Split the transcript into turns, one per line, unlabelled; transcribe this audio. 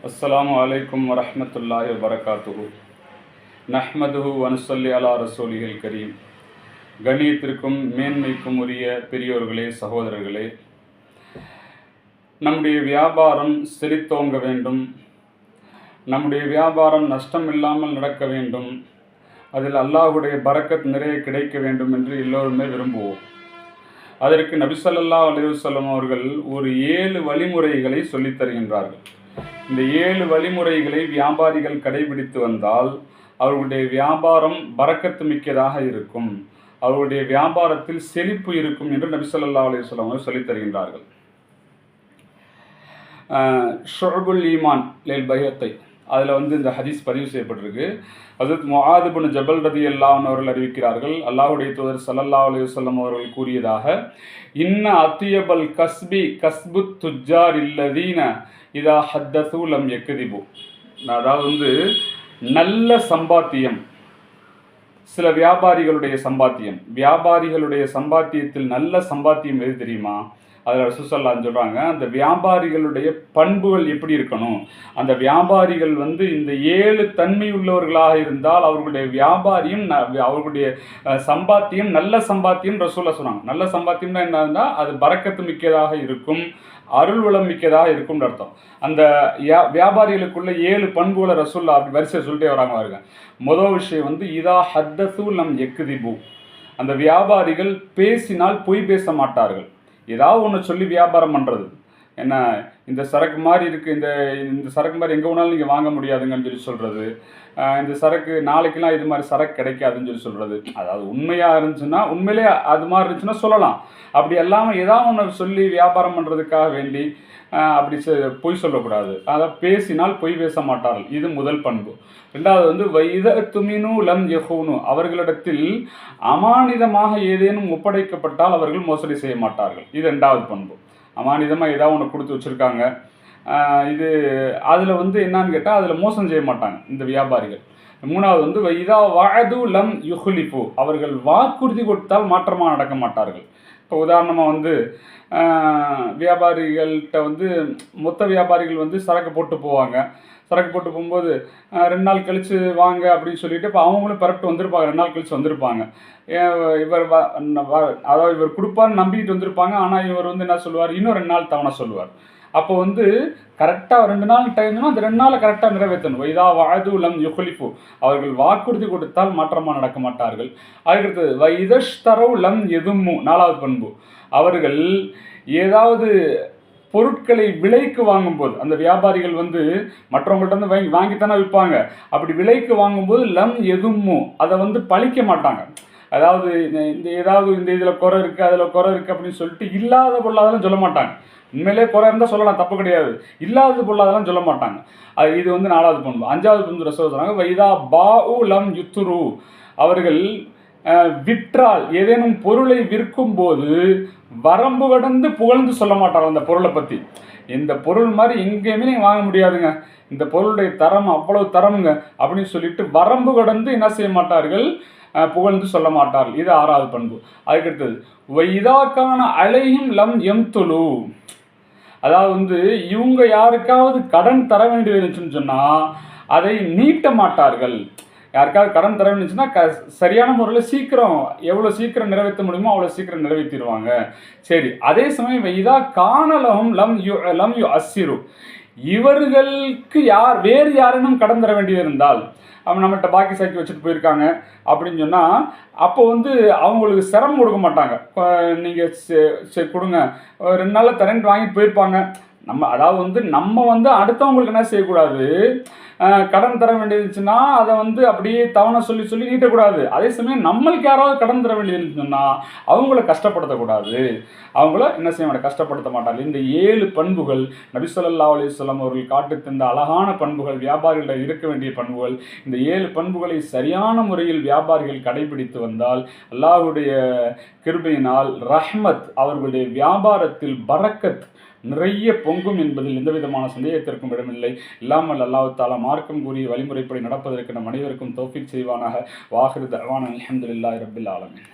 அஸ்ஸலாமு அலைக்கும் வரஹ்மத்துல்லாஹி வபரகாத்துஹு. நஹ்மதுஹு வனுஸல்லி அலா ரசூலிஹில் கரீம். கண்ணியத்திற்கும் மேன்மைக்கும் உரிய பெரியோர்களே, சகோதரர்களே, நம்முடைய வியாபாரம் செழித்தோங்க வேண்டும், நம்முடைய வியாபாரம் நஷ்டம் இல்லாமல் நடக்க வேண்டும், அதில் அல்லாஹுடைய பரக்கத் நிறைய கிடைக்க வேண்டும் என்று எல்லோருமே விரும்புவோம். அதற்கு நபி ஸல்லல்லாஹு அலைஹி வஸல்லம் அவர்கள் ஒரு 7 வழிமுறைகளை சொல்லித் தருகின்றார்கள். இந்த 7 வழிமுறைகளை வியாபாரிகள் கடைபிடித்து வந்தால் அவர்களுடைய வியாபாரம் பரக்கத்து மிக்கதாக இருக்கும், அவர்களுடைய வியாபாரத்தில் செழிப்பு இருக்கும் என்று நபி ஸல்லல்லாஹு அலைஹி வஸல்லம் அவர்கள் சொல்லித் தருகின்றார்கள். ஷுஅபுல் ஈமான் லில் பைஹக்கி, அதில் இந்த ஹதீஸ் பதிவு செய்யப்பட்டிருக்கு. ஹஜ்ரத் முஆத் இப்னு ஜபல் ரலியல்லாஹு அன்ஹு அவர்கள் அறிவிக்கிறார்கள், அல்லாஹ்வுடைய தூதர் ஸல்லல்லாஹு அலைஹி வஸல்லம் அவர்கள் கூறியதாக, இன்ன அத்தியபல் கஸ்பி கஸ்புத் துஜ்ஜார் இல்லதீன இதா ஹத்தஸு லம் யக்திபு. அதாவது நல்ல சம்பாத்தியம், சில வியாபாரிகளுடைய சம்பாத்தியத்தில் நல்ல சம்பாத்தியம் எது தெரியுமா? அதில் ரசூல் ஸல்லல்லாஹு சொல்கிறாங்க, அந்த வியாபாரிகளுடைய பண்புகள் எப்படி இருக்கணும், அந்த வியாபாரிகள் இந்த 7 தன்மை உள்ளவர்களாக இருந்தால் அவர்களுடைய வியாபாரியம் அவர்களுடைய சம்பாத்தியம் நல்ல சம்பாத்தியம் ரசூலுல்லாஹ் சொன்னாங்க. நல்ல சம்பாத்தியம்னா என்னன்னா அது பரக்கத்து மிக்கதாக இருக்கும், அருள் வளம் மிக்கதாக இருக்கும்னு அர்த்தம். அந்த வியாபாரிகளுக்குள்ள 7 பண்புகளை ரசூலுல்லாஹ் அப்படி வரிசை சொல்லிட்டே வராங்க பாருங்க. முதல் விஷயம் இதா ஹத்தஸு லம் யக்திபு, அந்த வியாபாரிகள் பேசினால் பொய் பேச மாட்டார்கள். ஏதாவது ஒன்று சொல்லி வியாபாரம் பண்ணுறது, என்ன இந்த சரக்கு மாதிரி இருக்குது, இந்த சரக்கு மாதிரி எங்கே வேணாலும் நீங்கள் வாங்க முடியாதுங்கன்னு சொல்லி சொல்கிறது, இந்த சரக்கு நாளைக்கெல்லாம் இது மாதிரி சரக்கு கிடைக்காதுன்னு சொல்லி சொல்கிறது. அதாவது உண்மையாக இருந்துச்சுன்னா, உண்மையிலே அது மாதிரி இருந்துச்சுன்னா சொல்லலாம். அப்படி எல்லாமல் ஏதாவது ஒன்று சொல்லி வியாபாரம் பண்ணுறதுக்காக வேண்டி அப்படி பொய் சொல்லக்கூடாது. அதை பேசினால் பொய் பேச மாட்டார்கள், இது முதல் பண்பு. ரெண்டாவது வைத துமினு லம் யஹூனு, அவர்களிடத்தில் அமானிதமாக ஏதேனும் ஒப்படைக்கப்பட்டால் அவர்கள் மோசடி செய்ய மாட்டார்கள், இது 2வது பண்பு. அமானிதமாக ஏதாவது ஒன்று கொடுத்து வச்சுருக்காங்க, இது அதில் என்னன்னு கேட்டால் அதில் மோசம் செய்ய மாட்டாங்க இந்த வியாபாரிகள். 3வது வைதா வஅது லம் யுஹ்லிஃபு, அவர்கள் வாக்குறுதி கொடுத்தால் மாற்றமாக நடக்க மாட்டார்கள். இப்போ உதாரணமாக வியாபாரிகள்கிட்ட மொத்த வியாபாரிகள் சரக்கு போட்டு போவாங்க. சரக்கு போட்டு போகும்போது 2 நாள் கழித்து வாங்க அப்படின்னு சொல்லிட்டு இப்போ அவங்களும் பரப்பிட்டு வந்திருப்பாங்க, 2 நாள் கழித்து வந்திருப்பாங்க. அதாவது இவர் கொடுப்பான்னு நம்பிக்கிட்டு வந்திருப்பாங்க. ஆனால் இவர் என்ன சொல்லுவார், இன்னும் 2 நாள் தவணை சொல்லுவார். அப்போ கரெக்டாக 2 நாள் டைம்னா அந்த 2 நாளை கரெக்டாக நிறைவேற்றணும். வைதா வஅது லம் யுஹ்லிஃபு, அவர்கள் வாக்குறுதி கொடுத்தால் மாற்றமாக நடக்க மாட்டார்கள். அதுக்கடுத்தது வைதஷ்தரவ் லம் யதும்மு, 4வது பண்பு, அவர்கள் ஏதாவது பொருட்களை விலைக்கு வாங்கும்போது, அந்த வியாபாரிகள் மற்றவங்கள்ட்ட வாங்கித்தானே விற்பாங்க, அப்படி விலைக்கு வாங்கும்போது லம் எதும்மு, அதை பழிக்க மாட்டாங்க. அதாவது இந்த இதில் குறை இருக்குது அதில் குறை இருக்குது அப்படின்னு சொல்லிட்டு இல்லாத பொருளாதெல்லாம் சொல்ல மாட்டாங்க. உண்மையிலே குறை இருந்தால் சொல்லலாம், தப்பு கிடையாது. இல்லாத பொருளாதெல்லாம் சொல்ல மாட்டாங்க. இது 4வது பண்பு. 5வது பண்பு ரசூல் சொல்கிறாங்க, வைதா பாஉ லம் யுத்ரு, அவர்கள் விற்றால் ஏதேனும் பொருளை விற்கும் போது வரம்பு கடந்து புகழ்ந்து சொல்ல மாட்டாங்க அந்த பொருளை பற்றி. இந்த பொருள் மாதிரி எங்கேயுமே நீங்கள் வாங்க முடியாதுங்க, இந்த பொருளுடைய தரம் அவ்வளவு தரமுங்க அப்படின்னு சொல்லிட்டு வரம்பு கடந்து என்ன செய்ய மாட்டார்கள், புகழ்ந்து சொல்ல மாட்டார்கள், இது 6வது பண்பு. அதுக்கடுத்தது வைதாக்கான அலையும் லம் எம்துலு, அதாவது இவங்க யாருக்காவது கடன் தர வேண்டியது இருந்துச்சுன்னு சொன்னால் அதை நீட்ட மாட்டார்கள். யாருக்காவது கடன் தர வேண்டிச்சுன்னா சரியான முறையில் சீக்கிரம், எவ்வளோ சீக்கிரம் நிறைவேற்ற முடியுமோ அவ்வளோ சீக்கிரம் நிறைவேற்றிடுவாங்க. சரி, அதே சமயம் இதா காணலகும் லம் யு அஸ்ஸிரு, இவர்களுக்கு வேறு யாரேனும் கடன் தர வேண்டியது இருந்தால், அவங்க நம்மள்கிட்ட பாக்கி சாக்கி வச்சுட்டு போயிருக்காங்க அப்படின்னு சொன்னால் அப்போ அவங்களுக்கு சிரமம் கொடுக்க மாட்டாங்க. நீங்கள் சரி கொடுங்க, 2 நாளில் தரேன்ட்டு வாங்கிட்டு போயிருப்பாங்க. அதாவது நம்ம அடுத்தவங்களுக்கு என்ன செய்யக்கூடாது, கடன் தர வேண்டியதுச்சுன்னா அதை அப்படியே தவணை சொல்லி நீட்டக்கூடாது. அதே சமயம் நம்மளுக்கு யாராவது கடன் தர வேண்டியதுன்னா அவங்கள கஷ்டப்படுத்தக்கூடாது, அவங்கள என்ன செய்ய மாட்டாங்க, கஷ்டப்படுத்த மாட்டாங்க. இந்த 7 பண்புகள் நபி ஸல்லல்லாஹு அலைஹி வஸல்லம் அவர்கள் காட்டி தந்த அழகான பண்புகள், வியாபாரிகளிடம் இருக்க வேண்டிய பண்புகள். இந்த 7 பண்புகளை சரியான முறையில் வியாபாரிகள் கடைபிடித்து வந்தால் அல்லாஹ்வுடைய கிருபையினால் ரஹ்மத், அவர்களுடைய வியாபாரத்தில் பரக்கத் நிறைய பொங்கும் என்பதில் எந்த விதமான சந்தேகத்திற்கும் இடமில்லை. இல்லாமல் அல்லாஹ் தஆலா மார்க்கம் கூறிய வழிமுறைப்படி நடப்பதற்கு நம் அனைவருக்கும் தௌஃபீக் செய்வானாக. வாஹிரு தஅவானா அல்ஹம்துலில்லாஹி ரப்பில் ஆலமீன்.